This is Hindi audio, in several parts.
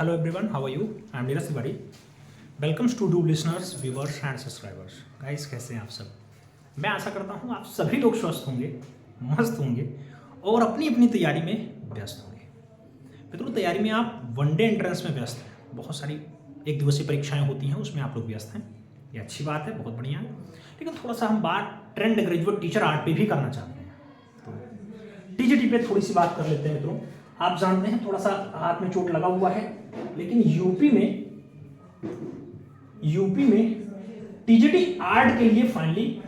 Hello everyone, how are you? I am Neeraj Tiwari. Welcome to do listeners, viewers and subscribers. Guys, कैसे हैं आप सब? मैं आशा करता हूँ आप सभी लोग स्वस्थ होंगे, मस्त होंगे और अपनी अपनी तैयारी में व्यस्त होंगे। मित्रों, तैयारी में आप वनडे एंट्रेंस में व्यस्त हैं। बहुत सारी एक दिवसीय परीक्षाएं होती हैं, उसमें आप लोग व्यस्त हैं। ये अच्छी बात है, बहुत बढ़िया है। लेकिन थोड़ा सा हम बात ट्रेंड ग्रेजुएट टीचर आर्ट पे भी करना चाहते हैं। तो टीजीटी पे थोड़ी सी बात कर लेते हैं मित्रों। आप जानते हैं थोड़ा सा हाथ में चोट लगा हुआ है, लेकिन यूपी में टीजीटी आर्ट के लिए फाइनली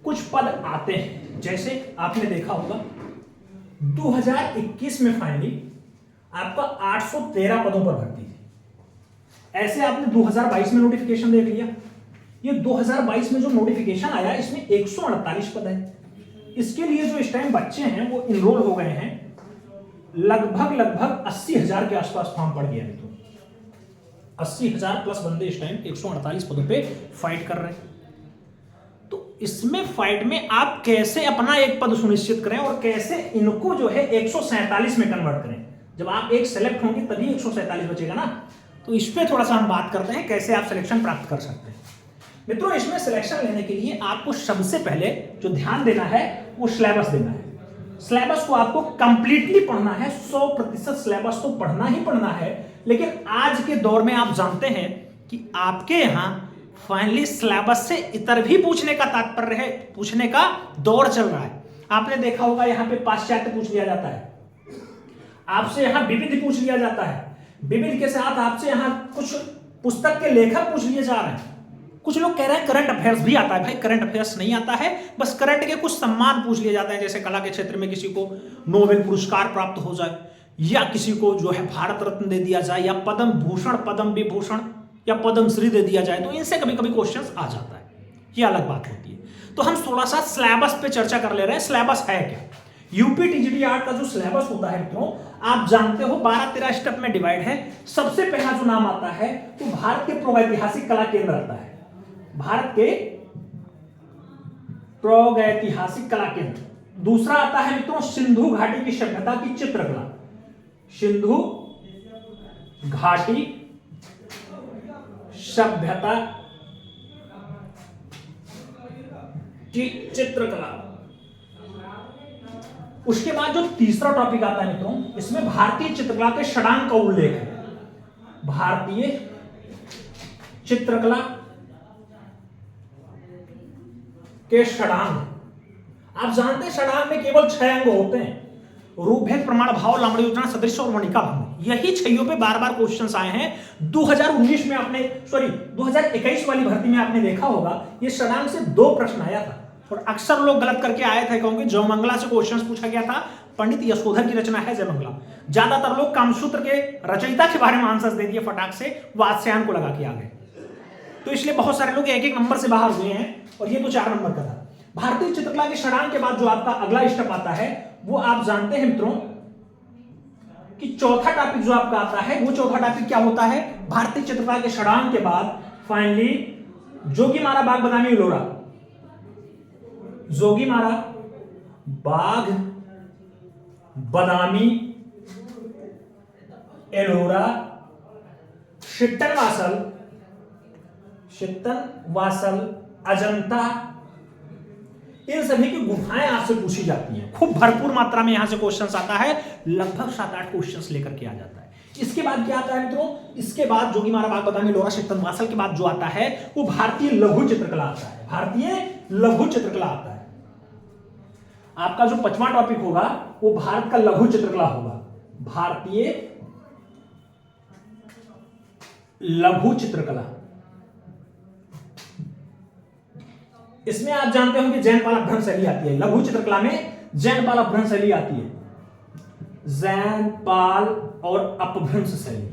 कुछ पद आते हैं। जैसे आपने देखा होगा 2021 में फाइनली आपका 813 पदों पर भर्ती थी। ऐसे आपने 2022 में नोटिफिकेशन देख लिया। ये 2022 में जो नोटिफिकेशन आया इसमें 148 पद है। इसके लिए जो इस टाइम बच्चे हैं वो इनरोल हो गए हैं, लगभग 80,000 के आसपास फॉर्म पड़ गया। तो 80,000 प्लस बंदे इस टाइम 148 पदों पे फाइट कर रहे हैं। तो इसमें फाइट में आप कैसे अपना एक पद सुनिश्चित करें और कैसे इनको जो है 147 में कन्वर्ट करें। जब आप एक सेलेक्ट होंगे तभी 147 बचेगा ना। तो इस पे थोड़ा सा हम बात करते हैं कैसे आप सिलेक्शन प्राप्त कर सकते हैं। मित्रों, इसमें सिलेक्शन लेने के लिए आपको सबसे पहले जो ध्यान देना है वो सिलेबस देना है। सिलेबस को आपको कंप्लीटली पढ़ना है, 100% सिलेबस तो पढ़ना ही पढ़ना है। लेकिन आज के दौर में आप जानते हैं कि आपके यहां फाइनली सिलेबस से इतर भी पूछने का तात्पर्य है, पूछने का दौर चल रहा है। आपने देखा होगा यहां पे पाश्चात्य पूछ लिया जाता है, आपसे यहां विविध पूछ लिया जाता है, विविध के साथ आपसे यहां कुछ पुस्तक के लेखक पूछ लिए जा रहे हैं। कुछ लोग कह रहे हैं करंट अफेयर्स भी आता है। भाई, करंट अफेयर्स नहीं आता है, बस करंट के कुछ सम्मान पूछ लिए जाते हैं। जैसे कला के क्षेत्र में किसी को नोबेल पुरस्कार प्राप्त हो जाए, या किसी को जो है भारत रत्न दे दिया जाए, या पद्म भूषण, पद्म विभूषण या पद्म श्री दे दिया जाए, तो इनसे कभी कभी क्वेश्चंस आ जाता है। ये अलग बात होती है। तो हम थोड़ा सा सिलेबस पे चर्चा कर ले रहे हैं। सिलेबस है क्या? यूपी टीजीटी आर्ट का जो सिलेबस होता है मित्रों, आप जानते हो 12-13 स्टेप में डिवाइड है। सबसे पहला जो नाम आता है तो भारत के प्रागैतिहासिक कला केंद्र आता है। भारत के प्रागैतिहासिक कला केंद्र। दूसरा आता है मित्रों सिंधु घाटी की सभ्यता की चित्रकला। सिंधु घाटी सभ्यता की चित्रकला। उसके बाद जो तीसरा टॉपिक आता है मित्रों, इसमें भारतीय चित्रकला के षडांग का उल्लेख है। भारतीय चित्रकला के षडांग। आप जानते हैं षडांग में केवल 6 अंग होते हैं: रूपभेद, प्रमाण, भाव, लामड़ी योजना, सदृश और मणिका भंग। यही 6 पे बार बार क्वेश्चंस आए हैं। 2019 में आपने 2021 वाली भर्ती में आपने देखा होगा ये षडांग से 2 प्रश्न आया था और अक्सर लोग गलत करके आए थे, क्योंकि जयमंगला से क्वेश्चंस पूछा गया था। पंडित यशोधर की रचना है जयमंगला। ज्यादातर लोग कामसूत्र के रचयिता के बारे में आंसर्स दे दिए फटाक से, वात्स्यायन को लगा के आ गए। तो इसलिए बहुत सारे लोग 1-1 नंबर से बाहर हुए हैं और ये तो 4 नंबर का था। भारतीय चित्रकला के षडांग के बाद जो आपका अगला स्टेप आता है वो आप जानते हैं मित्रों कि चौथा टॉपिक जो आपका आता है, वो चौथा टॉपिक क्या होता है? भारतीय चित्रकला के षडांग के बाद फाइनली जोगीमारा, बाग, बदामी, एलोरा। जोगीमारा, बाग, बदामी, एलोरा, शिट्टन वासल, अजंता, इन सभी की गुफाएं आपसे पूछी जाती हैं। खूब भरपूर मात्रा में यहां से क्वेश्चंस आता है, लगभग 7-8 क्वेश्चंस लेकर के आ जाता है। इसके बाद क्या आता है मित्रों? इसके बाद जोगीमारा, बाग, बदामी, एलोरा, शिट्टन वासल के बाद जो आता है वो भारतीय लघु चित्रकला आता है। भारतीय लघु चित्रकला आता है। आपका जो 5वां टॉपिक होगा वो भारत का लघु चित्रकला होगा। भारतीय लघु चित्रकला। इसमें आप जानते हो कि जैनपाल अपभ्रंश शैली आती है। लघु चित्रकला में जैनपाल अपभ्रंश शैली आती है। जैनपाल और अपभ्रंश शैली।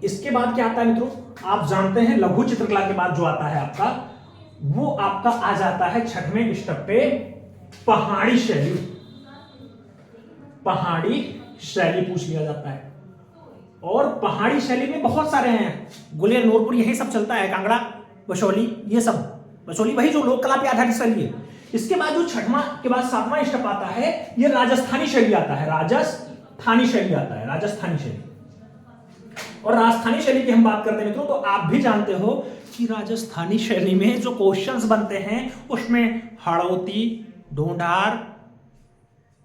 इसके बाद क्या आता है मित्रों? आप जानते हैं लघु चित्रकला के बाद जो आता है आपका, वो आपका आ जाता है 6वें स्टेप पे पहाड़ी शैली। पहाड़ी शैली पूछ लिया जाता है। और पहाड़ी शैली में बहुत सारे हैं, गुलेर, नूरपुर, यही सब चलता है, कांगड़ा, बसोली, ये सब। बसोली वही जो लोक कला पे आधारित शैली है। इसके बाद जो 6वां के बाद 7वां स्टेप आता है, ये राजस्थानी शैली आता है। थानी शैली आता है, राजस्थानी शैली। और राजस्थानी शैली की हम बात करते हैं मित्रों, तो आप भी जानते हो कि राजस्थानी शैली में जो क्वेश्चंस बनते हैं उसमें हाड़ौती, ढूंढार,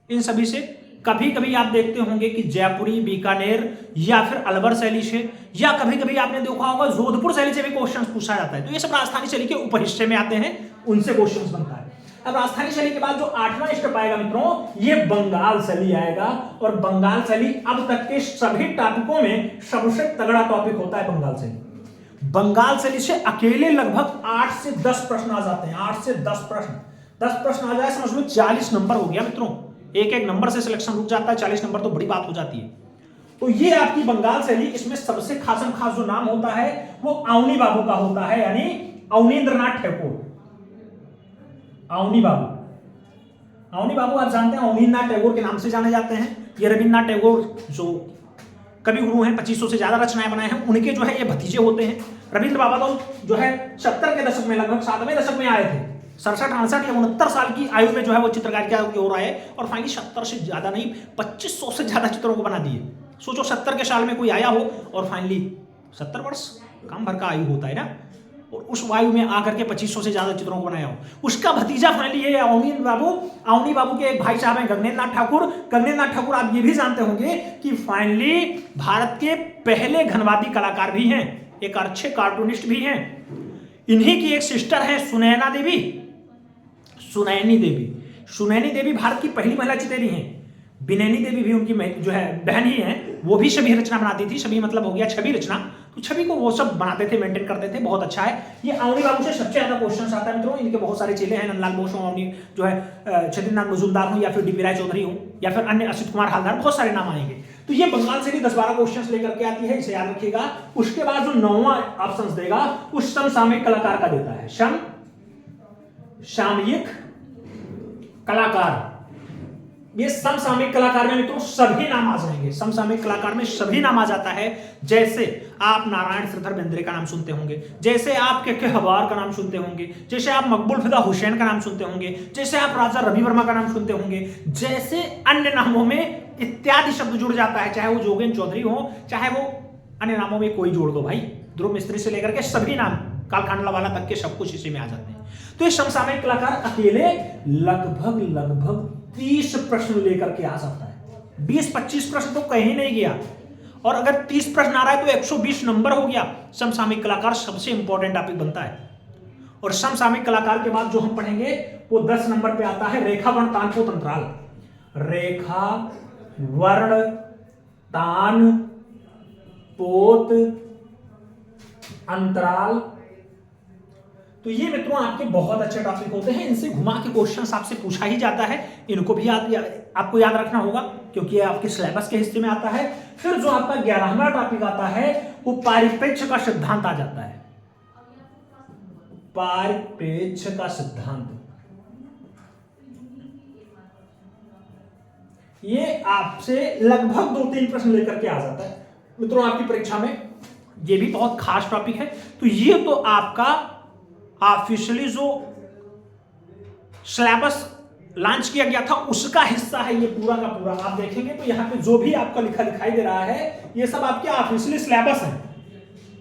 इन सभी से, कभी कभी आप देखते होंगे कि जयपुरी, बीकानेर या फिर अलवर शैली से, या कभी कभी आपने देखा होगा जोधपुर शैली से भी क्वेश्चंस पूछा जाता है। तो ये सब राजस्थानी शैली के उपहिस्से में आते हैं, उनसे क्वेश्चंस बनता है। अब राजस्थानी शैली के बाद जो 8वां स्टेप आएगा मित्रों, ये बंगाल शैली आएगा। और बंगाल शैली अब तक के सभी टॉपिकों में सबसे तगड़ा टॉपिक होता है बंगाल शैली। बंगाल शैली से अकेले लगभग 8 से 10 प्रश्न आ जाते हैं, 8 से 10 प्रश्न। 10 प्रश्न आ जाए समझ लो 40 नंबर हो गया मित्रों, एक एक नंबर से सिलेक्शन रुक जाता है, 40 नंबर तो बड़ी बात हो जाती है। तो ये आपकी बंगाल शैली, इसमें सबसे खासम खास जो नाम होता है वो अवनी बाबू का होता है, यानी अवनींद्रनाथ ठकुर। अवनी बाबू, अवनी बाबू आप जानते हैं अवनींद्रनाथ टैगोर के नाम से जाने जाते हैं। ये रविन्द्रनाथ टैगोर जो कवि गुरु हैं, 2500 से ज्यादा रचनाएं बनाए हैं, उनके जो है ये भतीजे होते हैं। रविंद्र बाबा तो जो है 70 के दशक में, लगभग 7वें दशक में आए थे। 67, 68 या 69 साल की आयु में जो है वो चित्रकारिता की ओर आए और फाइनली 70 से ज्यादा नहीं 2500 से ज्यादा चित्रों को बना दिए। सोचो 70 के साल में कोई आया हो और फाइनली 70 वर्ष कम भर का आयु होता है ना, और उस वायु में आकर के 2500 से ज्यादा चित्रों को बनाया हो। उसका भतीजा फाइनली ये अवनी बाबू के एक भाई साहब हैं गगनेंद्र नाथ ठाकुर। गगनेंद्र नाथ ठाकुर आप ये भी जानते होंगे कि फाइनली भारत के पहले घनवादी कलाकार भी हैं, एक अच्छे कार्टूनिस्ट भी हैं। इन्हीं की एक सिस्टर है सुनैना देवी, सुनैनी देवी। सुनैनी देवी भारत की पहली महिला चितेरी हैं। बिनैनी देवी भी उनकी जो है बहन ही है, वो भी छवि रचना बनाती थी। छवि मतलब हो गया छवि रचना, तो छवि को वो सब बनाते थे, मेंटेन करते थे, बहुत अच्छा है। ये अवनी बाबू से सबसे ज्यादा क्वेश्चन आता है मित्रों। इनके बहुत सारे चेले हैं, नंदलाल बोस हो, अवनी जो है छत्रीनाथ मजूमदार हो, या फिर डीपी राय चौधरी हो, या फिर अन्य असित कुमार हालदार, बहुत सारे नाम आएंगे। तो ये बंगाल से भी 10-12 क्वेश्चन लेकर के आती है, इसे याद रखिएगा। उसके बाद जो 9वां ऑप्शन देगा उस समसामयिक कलाकार का देता है, समसामयिक कलाकार। ये समसामयिक कलाकार में मित्रों सभी नाम आ जाएंगे। समसामयिक कलाकार में सभी नाम आ जाता है, जैसे आप नारायण श्रीधर बेंद्रे का नाम सुनते होंगे, जैसे आप के हवार का नाम सुनते होंगे, जैसे आप मकबूल फिदा हुसैन का नाम सुनते होंगे, जैसे आप राजा रवि वर्मा का नाम सुनते होंगे, जैसे अन्य नामों में इत्यादि शब्द जुड़ जाता है, चाहे वो जोगेंद्र चौधरी हो, चाहे वो अन्य नामों में कोई जोड़ दो भाई, ध्रुव मिस्त्री से लेकर के सभी नाम, कालकांडला वाला तक के सब कुछ इसी में आ जाते हैं। तो ये समसामयिक कलाकार अकेले लगभग 30 प्रश्न लेकर के आ सकता है। 20-25 प्रश्न तो कहीं नहीं गया, और अगर 30 प्रश्न आ रहा है तो 120 नंबर हो गया। समसामयिक कलाकार सबसे इंपॉर्टेंट टॉपिक बनता है। और समसामयिक कलाकार के बाद जो हम पढ़ेंगे वो 10 नंबर पे आता है रेखा वर्ण तान पोत अंतराल। रेखा वर्ण तान पोत अंतराल। तो ये मित्रों आपके बहुत अच्छे टॉपिक होते हैं, इनसे घुमा के क्वेश्चंस आपसे पूछा ही जाता है। इनको भी आपको याद रखना होगा क्योंकि ये आपके सिलेबस के हिस्से में आता है। फिर जो आपका 11वां टॉपिक आता है वो पारिप्रेक्ष्य का सिद्धांत आ जाता है। पारिप्रेक्ष्य का सिद्धांत, ये आपसे लगभग 2-3 प्रश्न लेकर के आ जाता है मित्रों आपकी परीक्षा में। ये भी बहुत खास टॉपिक है। तो ये तो आपका ऑफिशियली जो सिलेबस लॉन्च किया गया था उसका हिस्सा है ये पूरा का पूरा। आप देखेंगे तो यहाँ पे जो भी आपका लिखा दिखाई दे रहा है ये सब आपके ऑफिशियली सिलेबस है।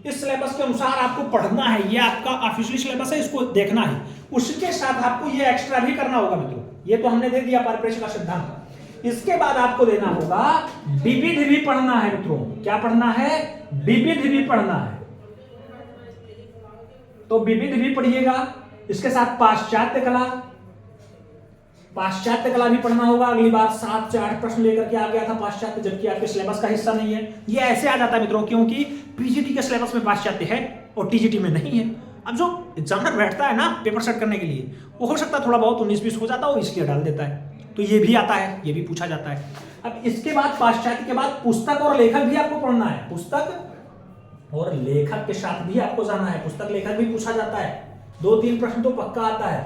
इस सिलेबस के अनुसार आपको पढ़ना है, ये आपका ऑफिशियली सिलेबस है, इसको देखना है। उसके साथ आपको ये एक्स्ट्रा भी करना होगा मित्रों। ये तो हमने दे दिया पारिप्रेक्ष्य का सिद्धांत। इसके बाद आपको देना होगा विविध भी पढ़ना है मित्रों। क्या पढ़ना है? विविध भी पढ़ना है। तो विविध भी पढ़िएगा। इसके साथ पाश्चात्य कला, पाश्चात्य कला भी पढ़ना होगा। अगली बार 7 से 8 प्रश्न लेकर के आ गया था पाश्चात्य, जबकि आपके सिलेबस का हिस्सा नहीं है। ये ऐसे आ जाता है मित्रों क्योंकि पीजीटी के सिलेबस में पाश्चात्य है और टीजीटी में नहीं है। अब जो एग्जामिनर बैठता है ना पेपर सेट करने के लिए, वो हो सकता है थोड़ा बहुत 19-20 हो जाता है, वो इसलिए डाल देता है। तो ये भी आता है, ये भी पूछा जाता है। अब इसके बाद पाश्चात्य के बाद पुस्तक और लेखक भी आपको पढ़ना है। पुस्तक और लेखक के साथ भी आपको जाना है। पुस्तक लेखक भी पूछा जाता है, 2-3 प्रश्न तो पक्का आता है,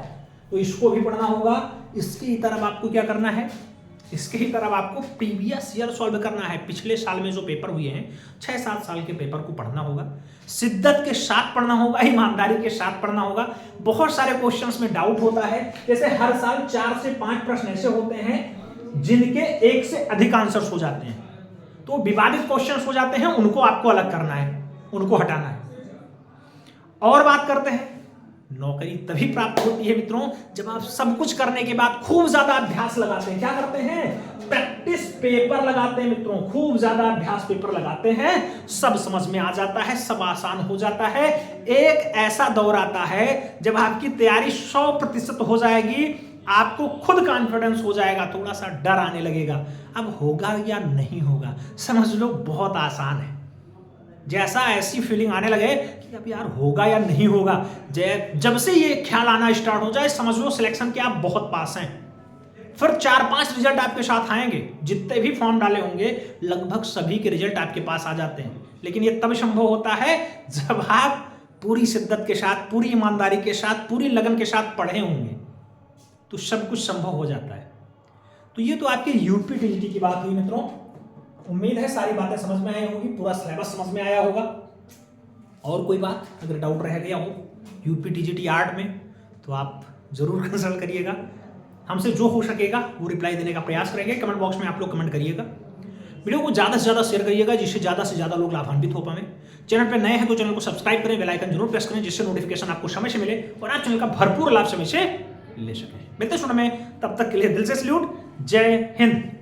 तो इसको भी पढ़ना होगा। इसकी तरफ आपको क्या करना है? इसके ही तरफ आपको प्रीवियस ईयर सॉल्व करना है। पिछले साल में जो पेपर हुए हैं 6-7 साल के पेपर को पढ़ना होगा। शिद्दत के साथ पढ़ना होगा, ईमानदारी के साथ पढ़ना होगा। बहुत सारे क्वेश्चंस में डाउट होता है, जैसे हर साल 4 से 5 प्रश्न ऐसे होते हैं जिनके एक से अधिक आंसर्स हो जाते हैं, तो विवादित क्वेश्चंस हो जाते हैं, उनको आपको अलग करना है, उनको हटाना है। और बात करते हैं, नौकरी तभी प्राप्त होती है मित्रों जब आप सब कुछ करने के बाद खूब ज्यादा अभ्यास लगाते हैं। क्या करते हैं? प्रैक्टिस पेपर लगाते हैं मित्रों, खूब ज्यादा अभ्यास पेपर लगाते हैं, सब समझ में आ जाता है, सब आसान हो जाता है। एक ऐसा दौर आता है जब आपकी तैयारी 100% हो जाएगी, आपको खुद कॉन्फिडेंस हो जाएगा, थोड़ा सा डर आने लगेगा, अब होगा या नहीं होगा, समझ लो बहुत आसान है। जैसा ऐसी फीलिंग आने लगे कि अब यार होगा या नहीं होगा, जब से ये ख्याल आना स्टार्ट हो जाए, समझ लो सिलेक्शन के आप बहुत पास हैं। फिर 4-5 रिजल्ट आपके साथ आएंगे, जितने भी फॉर्म डाले होंगे लगभग सभी के रिजल्ट आपके पास आ जाते हैं। लेकिन ये तब संभव होता है जब आप पूरी शिद्दत के साथ, पूरी ईमानदारी के साथ, पूरी लगन के साथ पढ़े होंगे, तो सब कुछ संभव हो जाता है। तो ये तो आपके यूपी टीजीटी की बात हुई मित्रों। उम्मीद है सारी बातें समझ में आई होगी, पूरा सिलेबस समझ में आया होगा। और कोई बात अगर डाउट रह गया हो यूपी टीजीटी 8 में, तो आप जरूर कंसल्ट करिएगा, हमसे जो हो सकेगा वो रिप्लाई देने का प्रयास करेंगे। कमेंट बॉक्स में आप लोग कमेंट करिएगा, वीडियो को ज़्यादा से ज़्यादा शेयर करिएगा, जिससे ज़्यादा से ज़्यादा लोग लाभान्वित हो पाए। चैनल पर नए हैं तो चैनल को सब्सक्राइब करें, बेल आइकन जरूर प्रेस करें, जिससे नोटिफिकेशन आपको समय से मिले और आप चैनल का भरपूर लाभ समय से ले सकें। मिलते हैं में, तब तक के लिए दिल से सैल्यूट, जय हिंद।